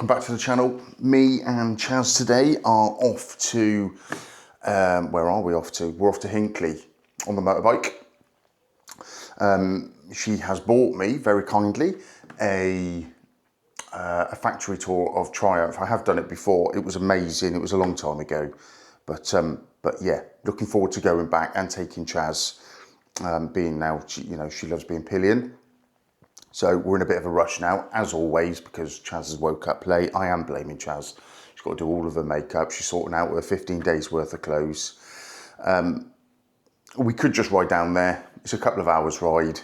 welcome back to the channel. Me and Chaz today are off to, where are we off to? We're off to Hinckley on the motorbike. She has bought me, very kindly, a factory tour of Triumph. I have done it before. It was amazing. It was a long time ago. But yeah, looking forward to going back and taking Chaz, being now, she loves being pillion. So we're in a bit of a rush now, as always, because Chaz has woke up late. I am blaming Chaz. She's got to do all of her makeup. She's sorting out her 15 days worth of clothes. We could just ride down there. It's a couple of hours ride,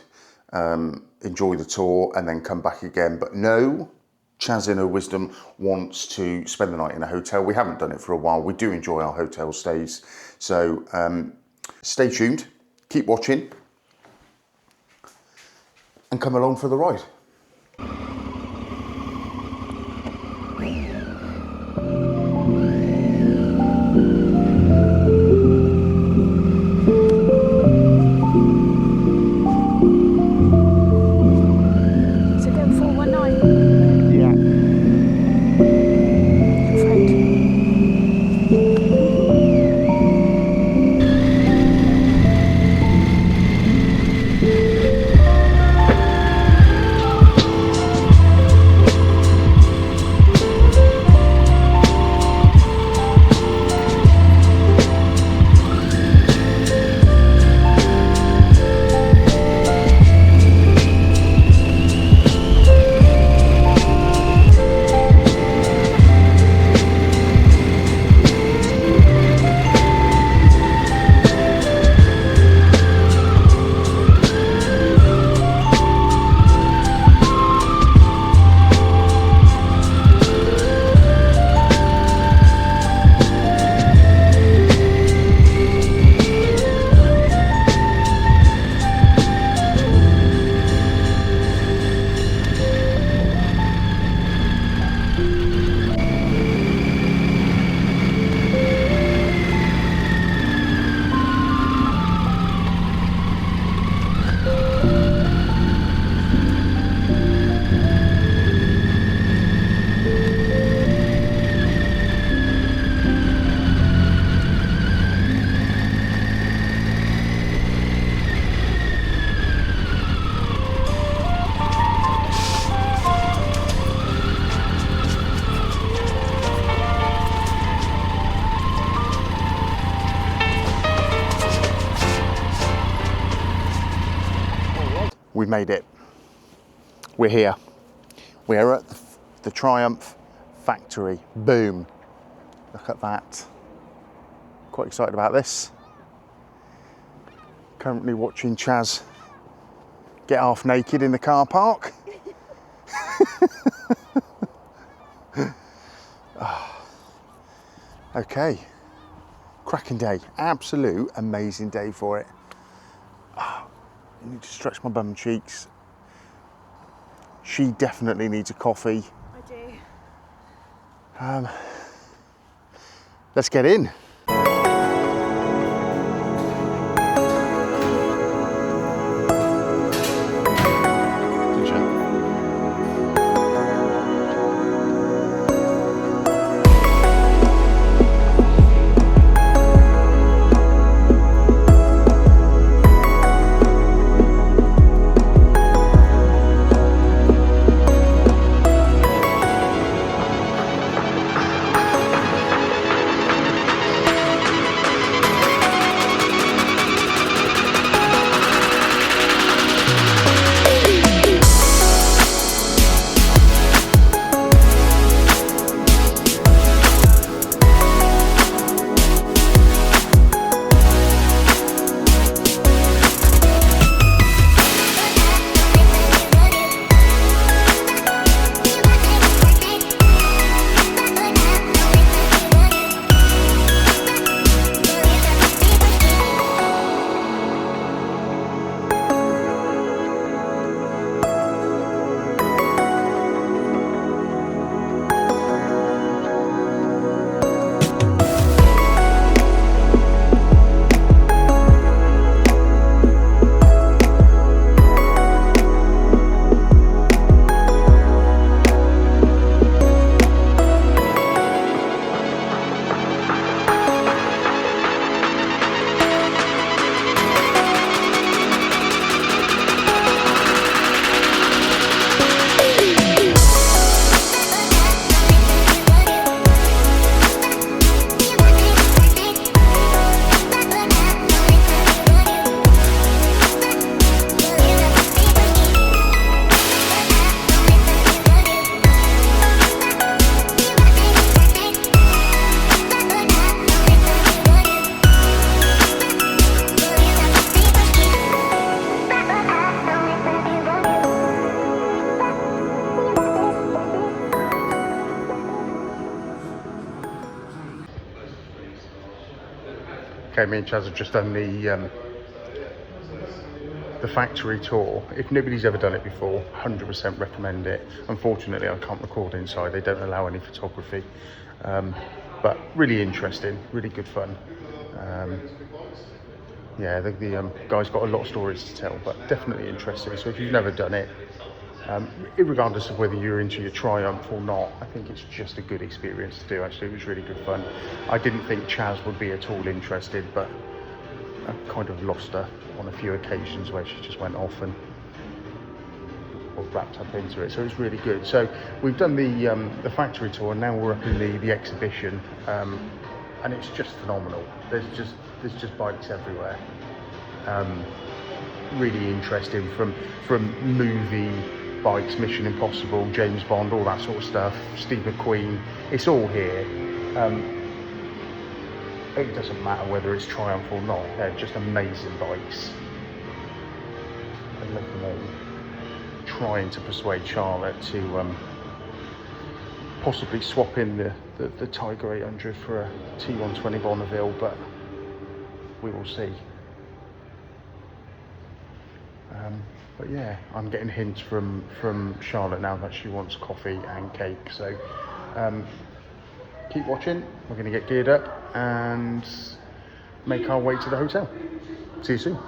enjoy the tour and then come back again. But no, Chaz in her wisdom wants to spend the night in a hotel. We haven't done it for a while. We do enjoy our hotel stays. So stay tuned, keep watching, and come along for the ride. We've made it. We're here. We're at the Triumph factory. Boom. Look at that. Quite excited about this. Currently watching Chaz get half naked in the car park. Okay. Cracking day. Absolute amazing day for it. I need to stretch my bum cheeks. She definitely needs a coffee. I do. Let's get in. came in, Chaz had just done the factory tour. If nobody's ever done it before, 100% recommend it. Unfortunately, I can't record inside. They don't allow any photography. But really interesting, really good fun. Yeah, the guy's got a lot of stories to tell, but definitely interesting. So if you've never done it, regardless of whether you're into your Triumph or not, I think it's just a good experience to do. Actually, it was really good fun. I didn't think Chaz would be at all interested, but I kind of lost her on a few occasions where she just went off and wrapped up into it. So it was really good. So we've done the factory tour, and now we're up in the exhibition, and it's just phenomenal. There's just bikes everywhere. Really interesting, from movie bikes, Mission Impossible, James Bond, all that sort of stuff, Steve McQueen. It's all here. It doesn't matter whether it's Triumph or not. They're just amazing bikes. I love them all. Trying to persuade Charlotte to possibly swap in the Tiger 800 for a T120 Bonneville, but we will see. But yeah, I'm getting hints from Charlotte now that she wants coffee and cake. So keep watching. We're going to get geared up and make our way to the hotel. See you soon.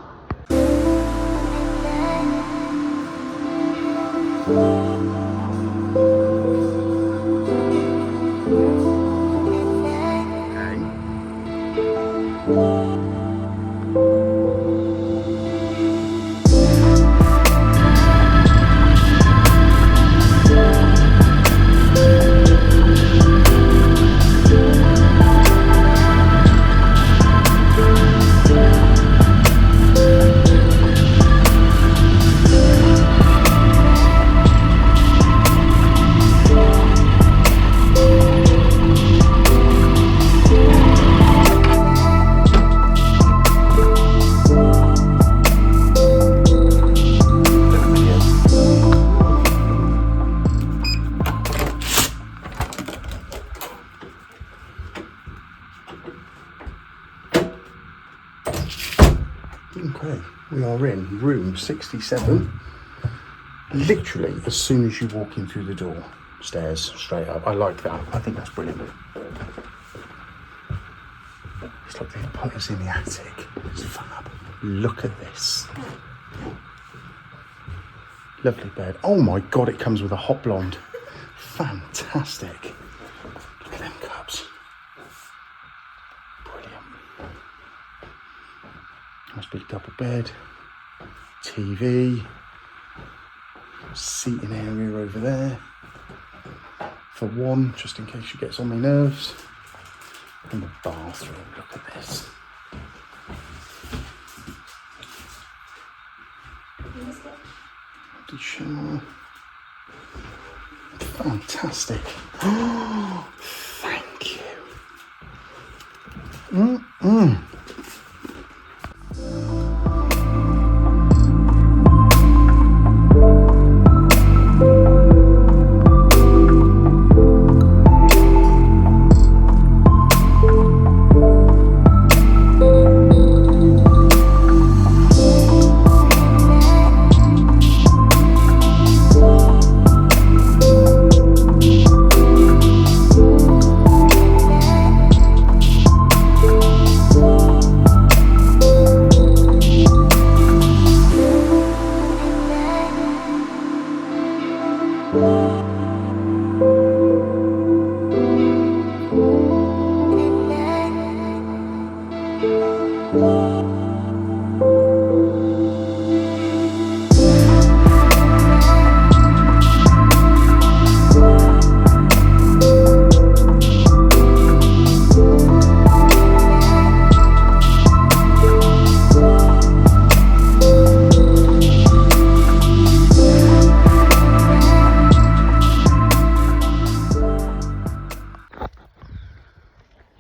Okay, we are in room 67. Literally, as soon as you walk in through the door, stairs straight up. I like that. I think that's brilliant. It's like they put us in the attic. It's fab. Look at this. Lovely bed. Oh my God, it comes with a hot blonde. Fantastic. Look at them cups. Brilliant. Must be a double bed. TV. Seating area over there. For one, just in case she gets on my nerves. And the bathroom, look at this. Empty shower. Fantastic. Oh, thank you.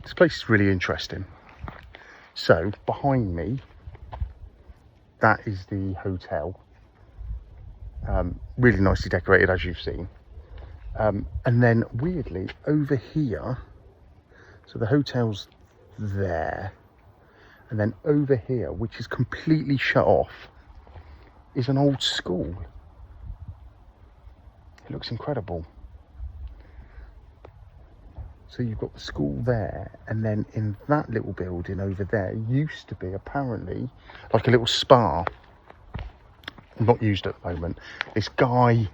This place is really interesting. So behind me, that is the hotel. Really nicely decorated, as you've seen. And then weirdly over here, so the hotel's there, And then over here, which is completely shut off, is an old school. It looks incredible. So you've got the school there, and then in that little building over there used to be apparently like a little spa. Not used at the moment. This guy,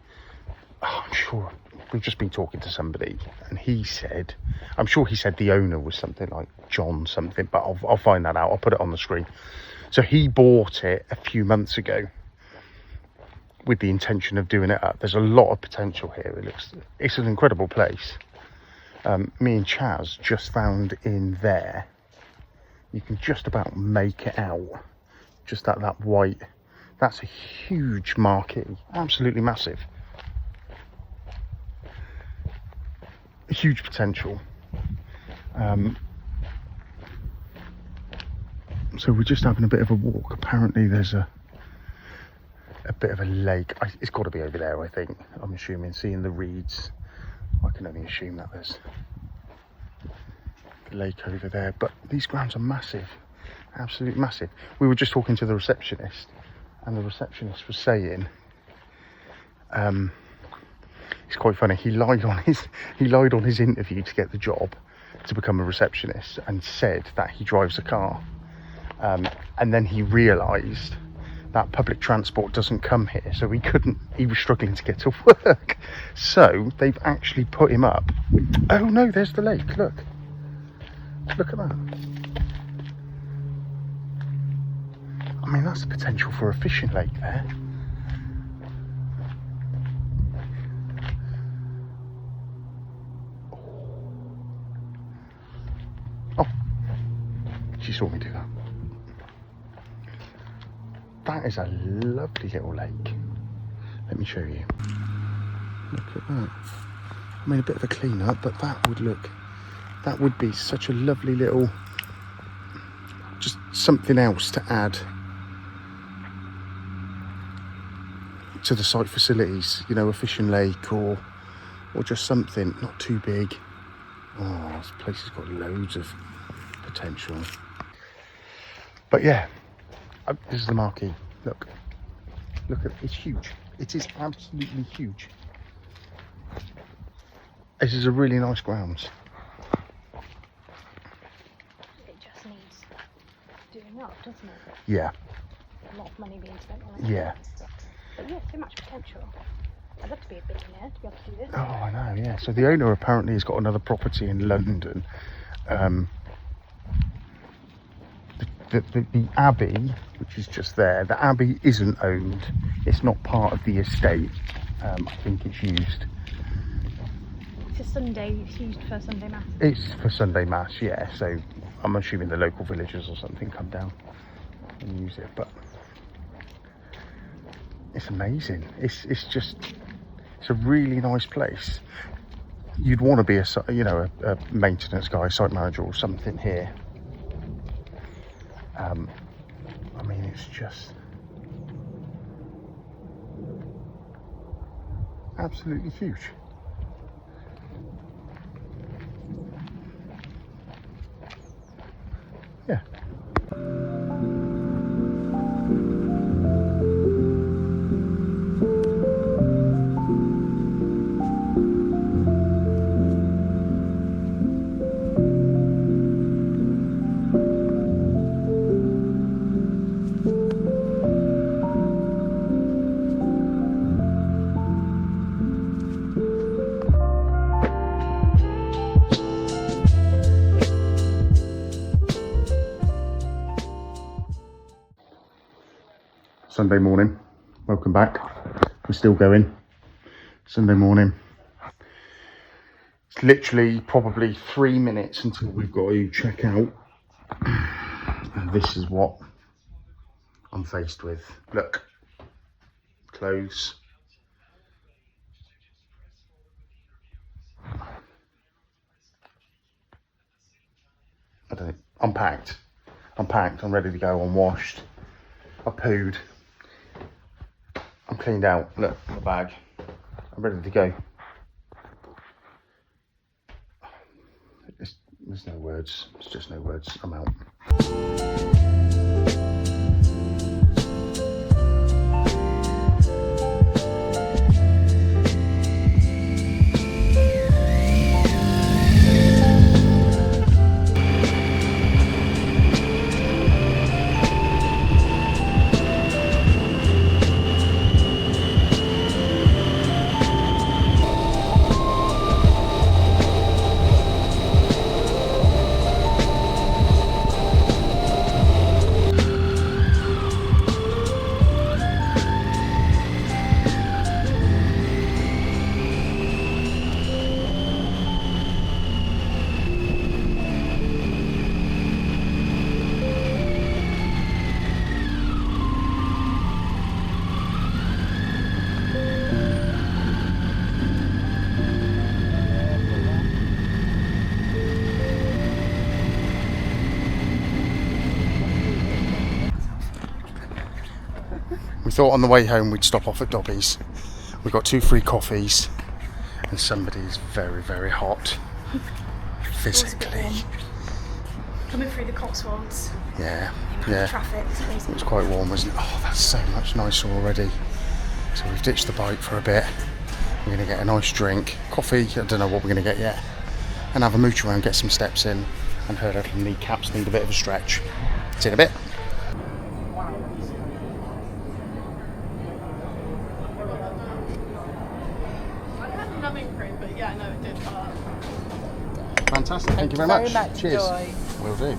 I'm sure we've just been talking to somebody, and he said, I'm sure he said the owner was something like John something, but I'll find that out. I'll put it on the screen. So he bought it a few months ago with the intention of doing it up. There's a lot of potential here. It's an incredible place. Me and Chaz just found in there, you can just about make it out, just that white, that's a huge marquee, absolutely massive. Huge potential. So we're just having a bit of a walk. Apparently there's a bit of a lake. It's got to be over there, I think. I'm assuming, seeing the reeds, I can only assume that there's a lake over there. But these grounds are massive, absolutely massive. We were just talking to the receptionist, and the receptionist was saying, it's quite funny. He lied on his interview to get the job to become a receptionist, and said that he drives a car. And then he realised that public transport doesn't come here, so he was struggling to get to work. So they've actually put him up. Oh no, there's the lake, look at that. I mean, that's the potential for a fishing lake there. Oh, she saw me do that. That is a lovely little lake. Let me show you. Look at that. I mean, a bit of a clean up, but that would be such a lovely little, just something else to add to the site facilities, you know, a fishing lake or just something not too big. Oh, this place has got loads of potential. But yeah, this is the marquee. Look at it. It's huge. It is absolutely huge. This is a really nice grounds. It just needs doing up, doesn't it? Yeah. A lot of money being spent on it. Yeah. But yeah, so much potential. I'd love to be a billionaire to be able to do this. Oh, I know, yeah. So the owner apparently has got another property in London. The Abbey, which is just there, the Abbey isn't owned. It's not part of the estate. I think it's used. It's used for Sunday Mass. It's for Sunday Mass, yeah. So I'm assuming the local villagers or something come down and use it. But it's amazing. It's a really nice place. You'd want to be a maintenance guy, site manager or something here. I mean, it's just absolutely huge. Yeah. Sunday morning, welcome back. We're still going. Sunday morning. It's literally probably 3 minutes until we've got to check out. And this is what I'm faced with. Look, clothes. I don't know, I'm packed, I'm ready to go, I'm washed, I pooed. I'm cleaned out. Look, my bag. I'm ready to go. There's no words. It's just no words. I'm out. We thought on the way home we'd stop off at Dobby's. We got 2 free coffees, and somebody is very, very hot physically. Coming through the Cotswolds. Yeah, The yeah. traffic is crazy. It was quite warm, wasn't it? Oh, that's so much nicer already. So we've ditched the bike for a bit. We're going to get a nice drink, coffee. I don't know what we're going to get yet, and have a mooch around, get some steps in, and her little kneecaps need a bit of a stretch. See you in a bit. But yeah, no, it did hurt. Fantastic, thank you very much. Cheers. Will do.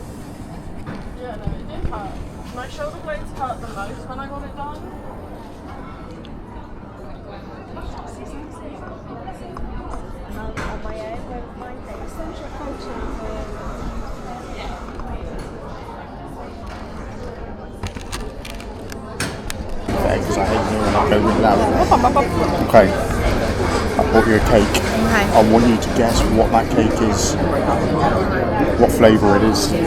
Yeah, no, it did hurt. My shoulder blades hurt the most when I got it done. On my own with my essential Because I hate hearing that go really loud. Okay, I bought you a cake. I want you to guess what that cake is, what flavour it is. I've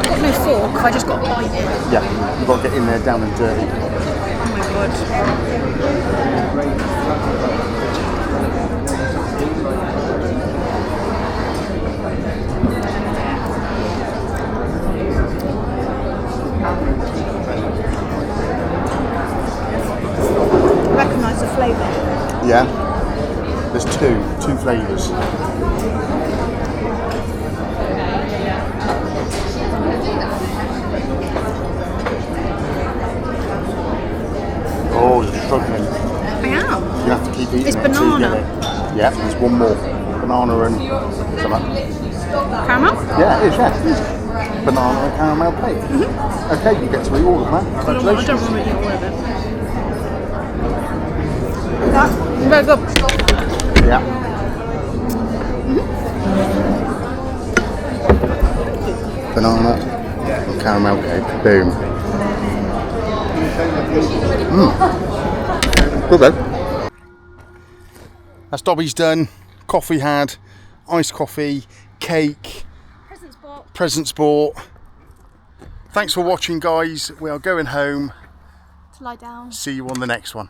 got no fork, I just got to bite it. Yeah, you've got to get in there down and dirty. Oh my god. Recognise the flavour. Yeah, there's two flavours. Oh, you're struggling. I am. You have to keep eating It's it until you get banana. it. Yeah, there's one more. Banana and something. Caramel? Yeah, it is, yeah. Banana and caramel cake. Okay, you get to eat all of that. I Congratulations. don't want to eat all of it. That's very good. Yeah. Banana and caramel cake. Boom. Good then. That's Dobby's done. Coffee had. Iced coffee. Cake. Presents bought. Thanks for watching, guys. We are going home. To lie down. See you on the next one.